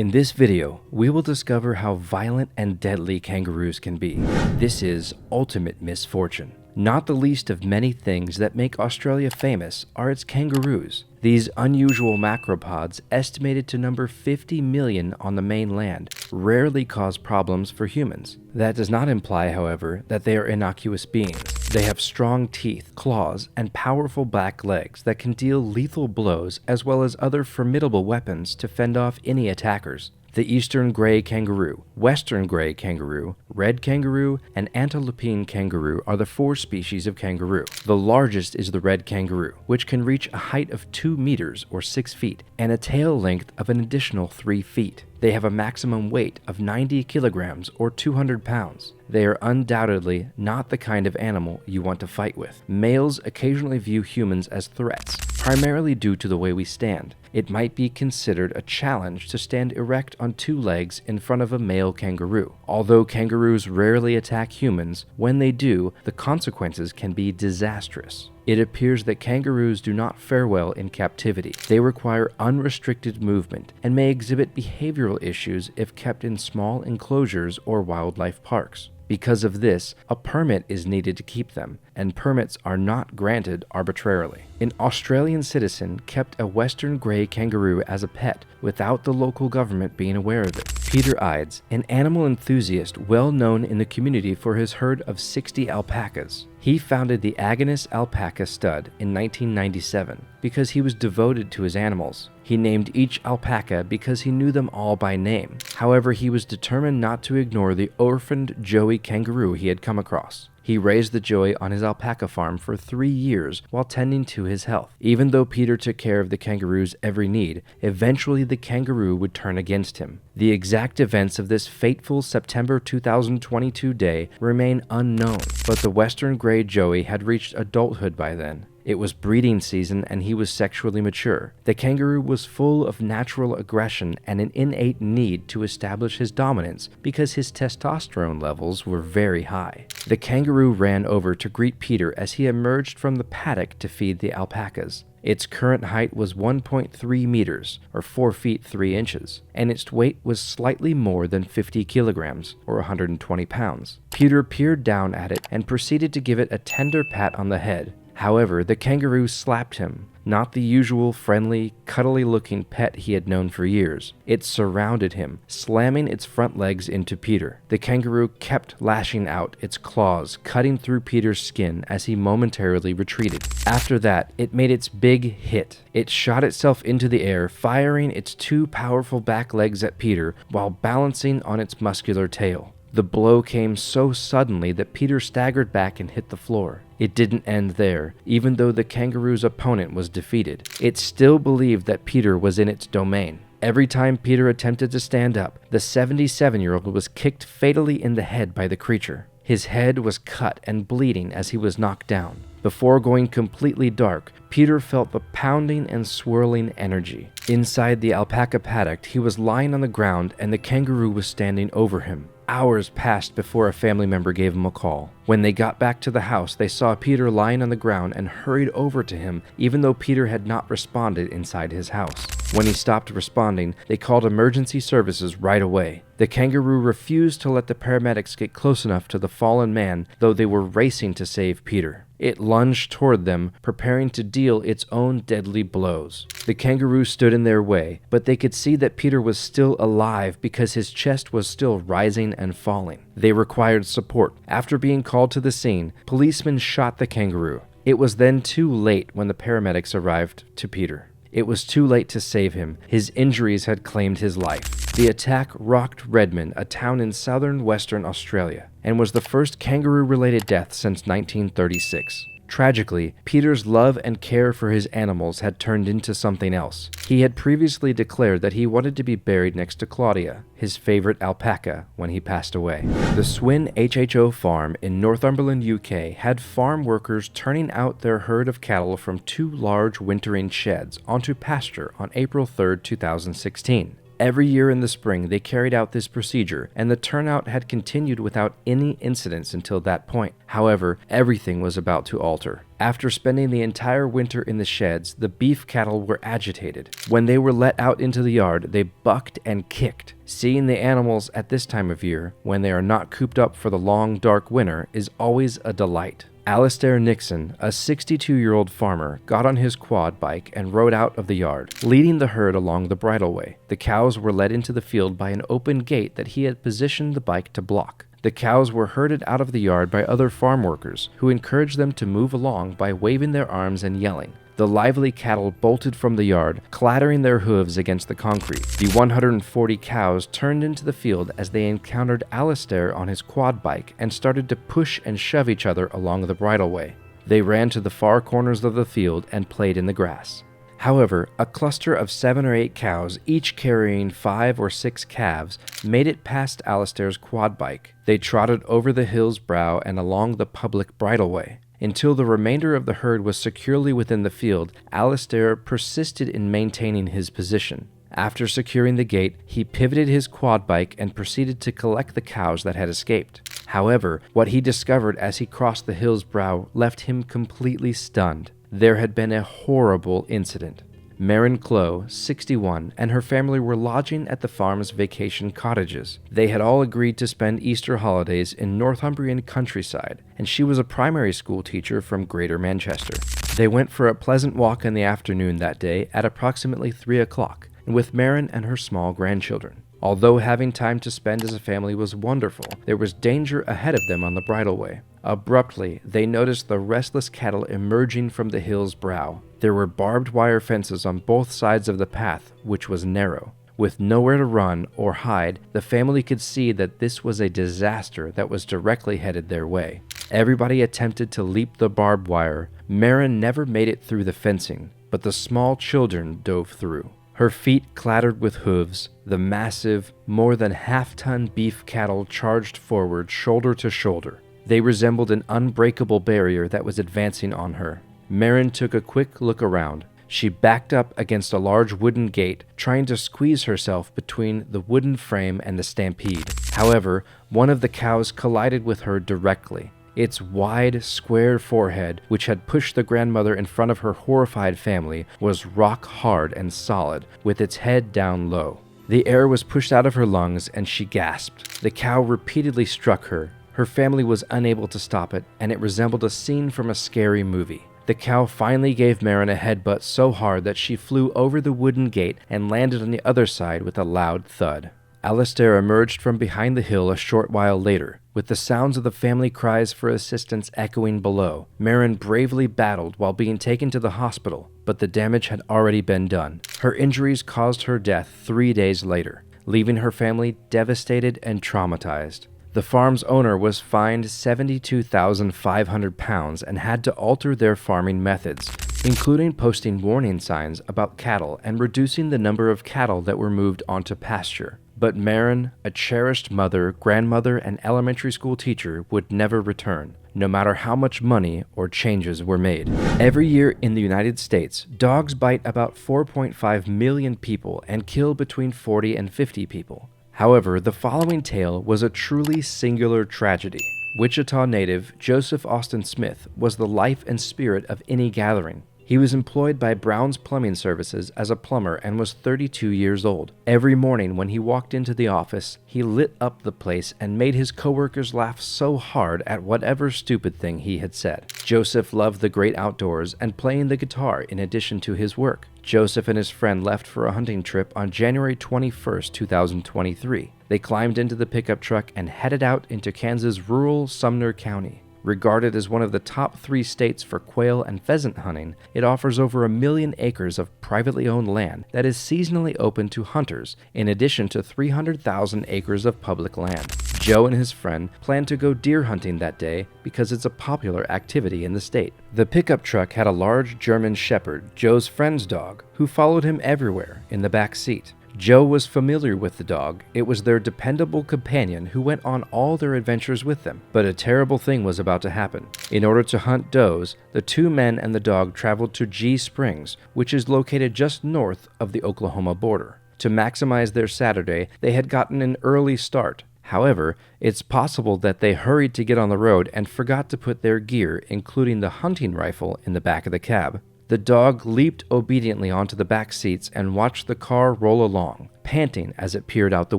In this video, we will discover how violent and deadly kangaroos can be. This is ultimate misfortune. Not the least of many things that make Australia famous are its kangaroos. These unusual macropods, estimated to number 50 million on the mainland, rarely cause problems for humans. That does not imply, however, that they are innocuous beings. They have strong teeth, claws, and powerful back legs that can deal lethal blows as well as other formidable weapons to fend off any attackers. The eastern gray kangaroo, western gray kangaroo, red kangaroo, and antilopine kangaroo are the four species of kangaroo. The largest is the red kangaroo, which can reach a height of 2 meters or 6 feet and a tail length of an additional 3 feet. They have a maximum weight of 90 kilograms or 200 pounds. They are undoubtedly not the kind of animal you want to fight with. Males occasionally view humans as threats, primarily due to the way we stand. It might be considered a challenge to stand erect on 2 legs in front of a male kangaroo. Although kangaroos rarely attack humans, when they do, the consequences can be disastrous. It appears that kangaroos do not fare well in captivity. They require unrestricted movement and may exhibit behavioral issues if kept in small enclosures or wildlife parks. Because of this, a permit is needed to keep them, and permits are not granted arbitrarily. An Australian citizen kept a western grey kangaroo as a pet without the local government being aware of it. Peter Ides, an animal enthusiast well known in the community for his herd of 60 alpacas. He founded the Agnes Alpaca Stud in 1997 because he was devoted to his animals. He named each alpaca because he knew them all by name. However, he was determined not to ignore the orphaned Joey kangaroo he had come across. He raised the Joey on his alpaca farm for 3 years while tending to his health. Even though Peter took care of the kangaroo's every need, eventually the kangaroo would turn against him. The exact events of this fateful September 2022 day remain unknown, but the western gray Joey had reached adulthood by then. It was breeding season and he was sexually mature. The kangaroo was full of natural aggression and an innate need to establish his dominance because his testosterone levels were very high. The kangaroo ran over to greet Peter as he emerged from the paddock to feed the alpacas. Its current height was 1.3 meters, or 4 feet 3 inches, and its weight was slightly more than 50 kilograms, or 120 pounds. Peter peered down at it and proceeded to give it a tender pat on the head. However, the kangaroo slapped him, not the usual friendly, cuddly-looking pet he had known for years. It surrounded him, slamming its front legs into Peter. The kangaroo kept lashing out its claws, cutting through Peter's skin as he momentarily retreated. After that, it made its big hit. It shot itself into the air, firing its 2 powerful back legs at Peter while balancing on its muscular tail. The blow came so suddenly that Peter staggered back and hit the floor. It didn't end there. Even though the kangaroo's opponent was defeated, it still believed that Peter was in its domain. Every time Peter attempted to stand up, the 77-year-old was kicked fatally in the head by the creature. His head was cut and bleeding as he was knocked down. Before going completely dark, Peter felt the pounding and swirling energy. Inside the alpaca paddock, he was lying on the ground and the kangaroo was standing over him. Hours passed before a family member gave him a call. When they got back to the house, they saw Peter lying on the ground and hurried over to him, even though Peter had not responded inside his house. When he stopped responding, they called emergency services right away. The kangaroo refused to let the paramedics get close enough to the fallen man, though they were racing to save Peter. It lunged toward them, preparing to deal its own deadly blows. The kangaroo stood in their way, but they could see that Peter was still alive because his chest was still rising and falling. They required support. After being called to the scene, policemen shot the kangaroo. It was then too late when the paramedics arrived to Peter. It was too late to save him. His injuries had claimed his life. The attack rocked Redmond, a town in southern Western Australia, and was the first kangaroo-related death since 1936. Tragically, Peter's love and care for his animals had turned into something else. He had previously declared that he wanted to be buried next to Claudia, his favorite alpaca, when he passed away. The Swin HHO farm in Northumberland, UK had farm workers turning out their herd of cattle from 2 large wintering sheds onto pasture on April 3, 2016. Every year in the spring, they carried out this procedure, and the turnout had continued without any incidents until that point. However, everything was about to alter. After spending the entire winter in the sheds, the beef cattle were agitated. When they were let out into the yard, they bucked and kicked. Seeing the animals at this time of year, when they are not cooped up for the long, dark winter, is always a delight. Alastair Nixon, a 62-year-old farmer, got on his quad bike and rode out of the yard, leading the herd along the bridleway. The cows were led into the field by an open gate that he had positioned the bike to block. The cows were herded out of the yard by other farm workers, who encouraged them to move along by waving their arms and yelling. The lively cattle bolted from the yard, clattering their hooves against the concrete. The 140 cows turned into the field as they encountered Alastair on his quad bike and started to push and shove each other along the bridleway. They ran to the far corners of the field and played in the grass. However, a cluster of 7 or 8 cows, each carrying 5 or 6 calves, made it past Alastair's quad bike. They trotted over the hill's brow and along the public bridleway. Until the remainder of the herd was securely within the field, Alastair persisted in maintaining his position. After securing the gate, he pivoted his quad bike and proceeded to collect the cows that had escaped. However, what he discovered as he crossed the hill's brow left him completely stunned. There had been a horrible incident. Maren Clow, 61, and her family were lodging at the farm's vacation cottages. They had all agreed to spend Easter holidays in Northumbrian countryside, and she was a primary school teacher from Greater Manchester. They went for a pleasant walk in the afternoon that day at approximately 3 o'clock, with Maren and her small grandchildren. Although having time to spend as a family was wonderful, there was danger ahead of them on the bridleway. Abruptly, they noticed the restless cattle emerging from the hill's brow. There were barbed wire fences on both sides of the path, which was narrow. With nowhere to run or hide, the family could see that this was a disaster that was directly headed their way. Everybody attempted to leap the barbed wire. Maren never made it through the fencing, but the small children dove through. Her feet clattered with hooves. The massive, more than half-ton beef cattle charged forward shoulder to shoulder. They resembled an unbreakable barrier that was advancing on her. Maren took a quick look around. She backed up against a large wooden gate, trying to squeeze herself between the wooden frame and the stampede. However, one of the cows collided with her directly. Its wide, square forehead, which had pushed the grandmother in front of her horrified family, was rock hard and solid, with its head down low. The air was pushed out of her lungs, and she gasped. The cow repeatedly struck her. Her family was unable to stop it, and it resembled a scene from a scary movie. The cow finally gave Maren a headbutt so hard that she flew over the wooden gate and landed on the other side with a loud thud. Alastair emerged from behind the hill a short while later, with the sounds of the family cries for assistance echoing below. Maren bravely battled while being taken to the hospital, but the damage had already been done. Her injuries caused her death 3 days later, leaving her family devastated and traumatized. The farm's owner was fined £72,500 and had to alter their farming methods, including posting warning signs about cattle and reducing the number of cattle that were moved onto pasture. But Maren, a cherished mother, grandmother, and elementary school teacher, would never return, no matter how much money or changes were made. Every year in the United States, dogs bite about 4.5 million people and kill between 40 and 50 people. However, the following tale was a truly singular tragedy. Wichita native Joseph Austin Smith was the life and spirit of any gathering. He was employed by Brown's Plumbing Services as a plumber and was 32 years old. Every morning when he walked into the office, he lit up the place and made his coworkers laugh so hard at whatever stupid thing he had said. Joseph loved the great outdoors and playing the guitar in addition to his work. Joseph and his friend left for a hunting trip on January 21st, 2023. They climbed into the pickup truck and headed out into Kansas' rural Sumner County. Regarded as one of the top 3 states for quail and pheasant hunting, it offers over 1 million acres of privately owned land that is seasonally open to hunters, in addition to 300,000 acres of public land. Joe and his friend planned to go deer hunting that day because it's a popular activity in the state. The pickup truck had a large German Shepherd, Joe's friend's dog, who followed him everywhere in the back seat. Joe was familiar with the dog. It was their dependable companion who went on all their adventures with them. But a terrible thing was about to happen. In order to hunt does, the 2 men and the dog traveled to G Springs, which is located just north of the Oklahoma border. To maximize their Saturday, they had gotten an early start. However, it's possible that they hurried to get on the road and forgot to put their gear, including the hunting rifle, in the back of the cab. The dog leaped obediently onto the back seats and watched the car roll along, panting as it peered out the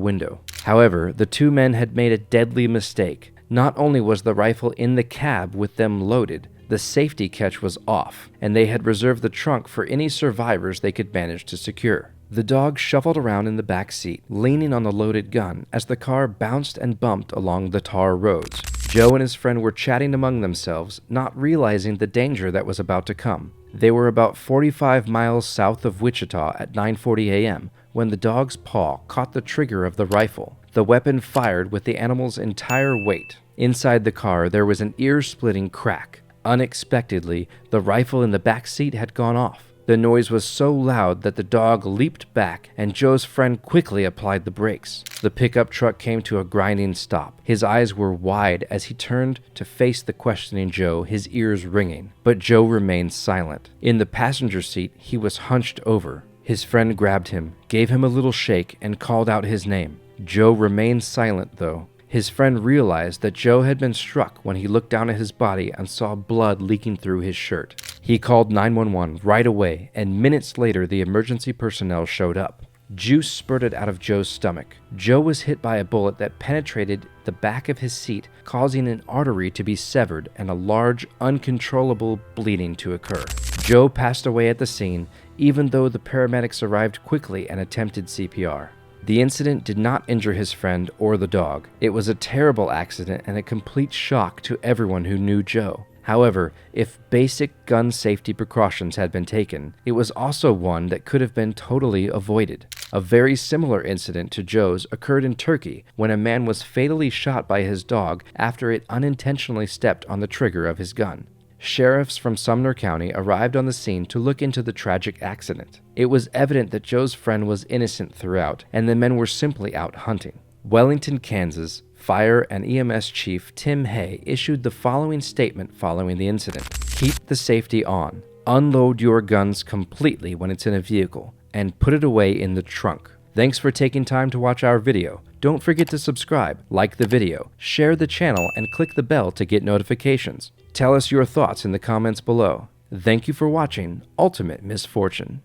window. However, the two men had made a deadly mistake. Not only was the rifle in the cab with them loaded, the safety catch was off, and they had reserved the trunk for any survivors they could manage to secure. The dog shuffled around in the back seat, leaning on the loaded gun as the car bounced and bumped along the tar roads. Joe and his friend were chatting among themselves, not realizing the danger that was about to come. They were about 45 miles south of Wichita at 9:40 a.m. when the dog's paw caught the trigger of the rifle. The weapon fired with the animal's entire weight. Inside the car, there was an ear-splitting crack. Unexpectedly, the rifle in the back seat had gone off. The noise was so loud that the dog leaped back, and Joe's friend quickly applied the brakes. The pickup truck came to a grinding stop. His eyes were wide as he turned to face the questioning Joe, his ears ringing. But Joe remained silent. In the passenger seat, he was hunched over. His friend grabbed him, gave him a little shake, and called out his name. Joe remained silent, though. His friend realized that Joe had been struck when he looked down at his body and saw blood leaking through his shirt. He called 911 right away, and minutes later the emergency personnel showed up. Juice spurted out of Joe's stomach. Joe was hit by a bullet that penetrated the back of his seat, causing an artery to be severed and a large, uncontrollable bleeding to occur. Joe passed away at the scene, even though the paramedics arrived quickly and attempted CPR. The incident did not injure his friend or the dog. It was a terrible accident and a complete shock to everyone who knew Joe. However, if basic gun safety precautions had been taken, it was also one that could have been totally avoided. A very similar incident to Joe's occurred in Turkey when a man was fatally shot by his dog after it unintentionally stepped on the trigger of his gun. Sheriffs from Sumner County arrived on the scene to look into the tragic accident. It was evident that Joe's friend was innocent throughout, and the men were simply out hunting. Wellington, Kansas, Fire and EMS Chief Tim Hay issued the following statement following the incident. Keep the safety on. Unload your guns completely when it's in a vehicle, and put it away in the trunk. Thanks for taking time to watch our video. Don't forget to subscribe, like the video, share the channel, and click the bell to get notifications. Tell us your thoughts in the comments below. Thank you for watching Ultimate Misfortune.